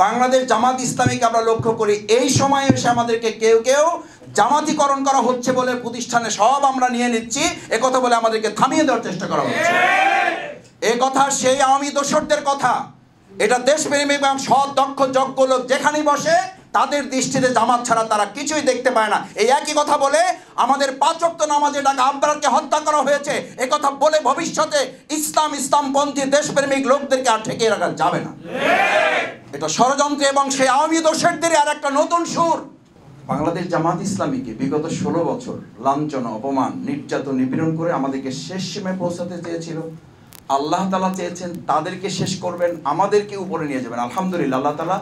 বাংলাদেশ জামাত ইসলামীকে আমরা লক্ষ্য করি, এই সময়ে এসে আমাদেরকে কেউ কেউ জামাতিকরণ করা হচ্ছে বলে প্রতিষ্ঠানে সব আমরা নিয়ে নিচ্ছি একথা বলে আমাদেরকে থামিয়ে দেওয়ার চেষ্টা করা হচ্ছে। এ কথা সেই আওয়ামী দোসরদের কথা। এটা দেশপ্রেমী এবং সৎ দক্ষ যোগ্য লোক যেখানেই বসে তাদের দৃষ্টিতে জামাত ছাড়া তারা কিছুই দেখতে পায় না। এই একই কথা বলে আমাদের 5 ওয়াক্ত নামাজে ডাকা আব্রারকে হত্যা করা হয়েছে এ কথা বলে ভবিষ্যতে ইসলামপন্থী দেশপ্রেমিক লোকদেরকে আর ঠেকিয়ে রাখা যাবে না। এটা ষড়যন্ত্র এবং সেই আওয়ামী দোসরদের আর একটা নতুন সুর। বাংলাদেশ জামাত ইসলামীকে বিগত 16 বছর লাঞ্ছনা, অপমান, নির্যাতন, নিপীড়ন করে আমাদেরকে শেষ সীমায় পৌঁছাতে চেয়েছিল। আল্লাহ তাআলা চেয়েছেন তাদেরকে শেষ করবেন, আমাদেরকে উপরে নিয়ে যাবেন। আলহামদুলিল্লাহ, আল্লাহ তাআলা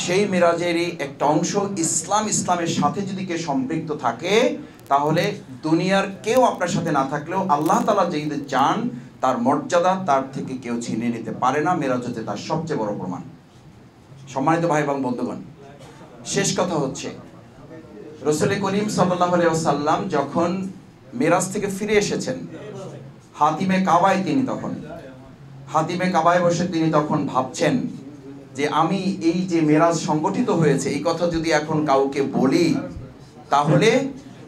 সেই মিরাজেরই একটা অংশ। ইসলামের সাথে যদি কেউ সম্পৃক্ত থাকে তাহলে দুনিয়ার কেউ আপনার সাথে না থাকলেও আল্লাহ তাআলা যেদিকে চান তার মর্যাদা তার থেকে কেউ ছিনিয়ে নিতে পারে না। মিরাজ হচ্ছে তার সবচেয়ে বড় প্রমাণ। সম্মানিত ভাই এবং বন্ধুগণ, শেষ কথা হচ্ছে রাসূল করিম সাল্লাল্লাহু আলাইহি ওয়াসাল্লাম যখন মিরাজ থেকে ফিরে এসেছেন, হাতিমে কাবায় বসে তিনি তখন ভাবছেন যে আমি এই যে মিরাজ সংগঠিত হয়েছে এই কথা যদি এখন কাউকে বলি তাহলে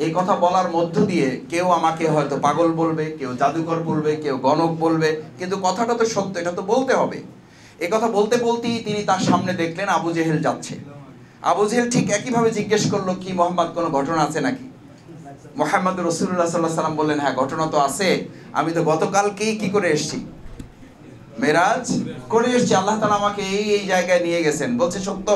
এই কথা বলার মধ্য দিয়ে কেউ আমাকে হয়তো পাগল বলবে, কেউ জাদুকর বলবে, কেউ গণক বলবে, কিন্তু কথাটা তো সত্য, এটা তো বলতে হবে। এই কথা বলতে বলতেই তিনি তার সামনে দেখলেন আবু জেহেল যাচ্ছে। আবু জেহেল ঠিক একইভাবে জিজ্ঞেস করলো, কি মোহাম্মদ কোনো ঘটনা আছে নাকি? মুহাম্মদ রাসূলুল্লাহ সাল্লাল্লাহু আলাইহি ওয়াসাল্লাম বললেন, হ্যাঁ ঘটনা তো আছে, আমি তো গতকালকেই কি করে এসেছি, মেরাজ করে এসেছি, আল্লাহ তাআলা আমাকে এই জায়গায় নিয়ে গেছেন। বলছে সত্য,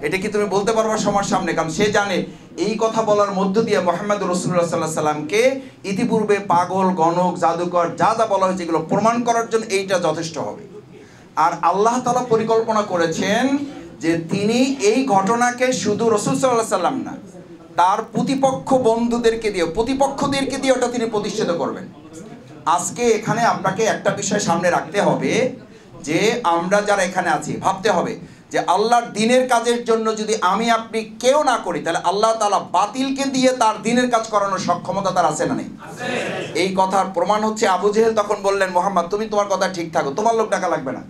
এটা কি তুমি বলতে পারবা সবার সামনে? কারণ সে জানে এই কথা বলার মধ্য দিয়ে মুহাম্মদ রাসূলুল্লাহ সাল্লাল্লাহু আলাইহি ওয়াসাল্লামকে ইতিপূর্বে পাগল, গণক, জাদুকর যা যা বলা হয়েছে এগুলো প্রমাণ করার জন্য এইটা যথেষ্ট হবে। আর আল্লাহ তাআলা পরিকল্পনা করেছেন যে তিনি এই ঘটনাকে শুধু রাসূল সাল্লাল্লাহু আলাইহি ওয়াসাল্লাম না, তার প্রতিপক্ষদেরকে দিয়ে ওটা তিনি প্রতিষ্ঠিত করবেন। আজকে এখানে আপনাকে একটা বিষয় সামনে রাখতে হবে যে আমরা যারা এখানে আছি ভাবতে হবে যে আল্লাহর দ্বীনের কাজের জন্য যদি আমি আপনি কেউ না করি তাহলে আল্লাহ তাআলা বাতিলকে দিয়ে তার দ্বীনের কাজ করানোর সক্ষমতা তার আছে না নেই? এই কথার প্রমাণ হচ্ছে আবু জেহেল তখন বললেন, মুহাম্মদ তুমি তোমার কথা ঠিক থাকো, তোমার লোক ডাকা লাগবে না,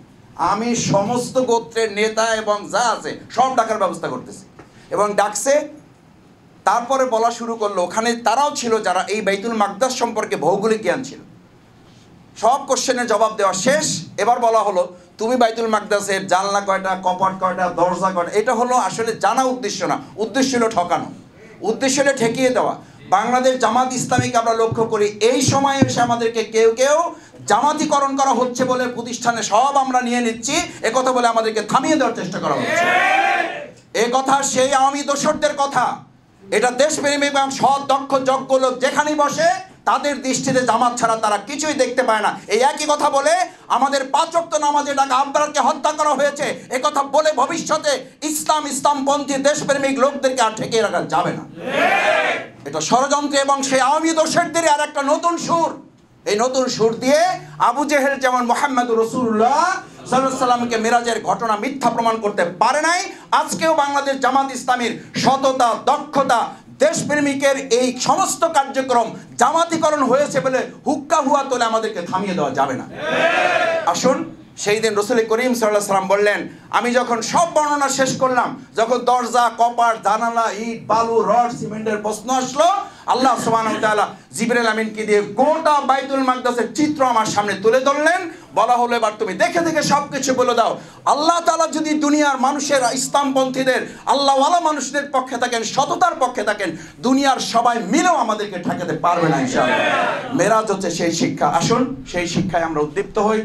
আমি সমস্ত গোত্রের নেতা এবং যা আছে সব ডাকার ব্যবস্থা করতেছি। এবং ডাকছে, তারপরে বলা শুরু করলো, ওখানে তারাও ছিল যারা এই বাইতুল মাকদাস সম্পর্কে ভৌগোলিক জ্ঞান ছিল। সব কোশ্চেনের জবাব দেওয়া শেষ। এবার বলা হলো তুমি বাইতুল মাকদাসের জানলা কয়টা, কপাট কয়টা, দরজা কয়টা, এটা হলো আসলে জানা উদ্দেশ্য না, উদ্দেশ্য হলো ঠকানো, উদ্দেশ্য হলো ঠেকিয়ে দেওয়া। বাংলাদেশ জামাত ইসলামীকে আমরা লক্ষ্য করি, এই সময়ে এসে আমাদেরকে কেউ কেউ জামাতিকরণ করা হচ্ছে বলে প্রতিষ্ঠানে সব আমরা নিয়ে নিচ্ছি একথা বলে আমাদেরকে থামিয়ে দেওয়ার চেষ্টা করা হচ্ছে। এ কথা সেই আওয়ামী দোসরদের কথা। এটা দেশপ্রেমী এবং সৎ দক্ষ যোগ্য লোক যেখানেই বসে তাদের দৃষ্টিতে জামাত ছাড়া তারা কিছুই দেখতে পায় না। এই একই কথা বলে আমাদের 5 ওয়াক্ত নামাজে ডাকা আব্রারকে হত্যা করা হয়েছে এ কথা বলে ভবিষ্যতে ইসলামপন্থী দেশপ্রেমিক লোকদেরকে আর ঠেকিয়ে রাখা যাবে না। এটা ষড়যন্ত্র এবং সেই আওয়ামী দোসরদের আর একটা নতুন সুর। এই নতুন সুর দিয়ে আবু জেহেল যেমন মুহাম্মদ রাসূলুল্লাহ সাল্লাল্লাহু আলাইহি ওয়াসাল্লামকে মিরাজের ঘটনা মিথ্যা প্রমাণ করতে পারে নাই, আজকেও বাংলাদেশ জামাত ইসলামীর সততা, দক্ষতা, দেশপ্রেমিকের এই সমস্ত কার্যক্রম জামাতিকরণ হয়েছে বলে হুক্কা হুয়া তোলে আমাদেরকে থামিয়ে দেওয়া যাবে না। আসুন, সেই দিন রাসূল করিম সাল্লাল্লাহু আলাইহি ওয়াসাল্লাম বললেন, আমি যখন সব বর্ণনা শেষ করলাম, যখন দরজা, কপাট, জানালা, ইট, বালু, রড, সিমেন্টের প্রশ্ন আসলো, আল্লাহ সুবহানাহু ওয়া তাআলা জিবরাইল আমিনকে দিয়ে গোটা বাইতুল মাকদাসের চিত্র আমার সামনে তুলে ধরলেন। বলা হলো এবার তুমি দেখে দেখে সব কিছু বলে দাও। আল্লাহ তাআলা যদি দুনিয়ার মানুষের, ইসলামপন্থীদের, আল্লাহওয়ালা মানুষদের পক্ষে থাকেন, সততার পক্ষে থাকেন, দুনিয়ার সবাই মিলেও আমাদেরকে ঠেকাতে পারবে না ইনশাআল্লাহ। মেরাজ হচ্ছে সেই শিক্ষা। আসুন সেই শিক্ষায় আমরা উদ্দীপ্ত হই।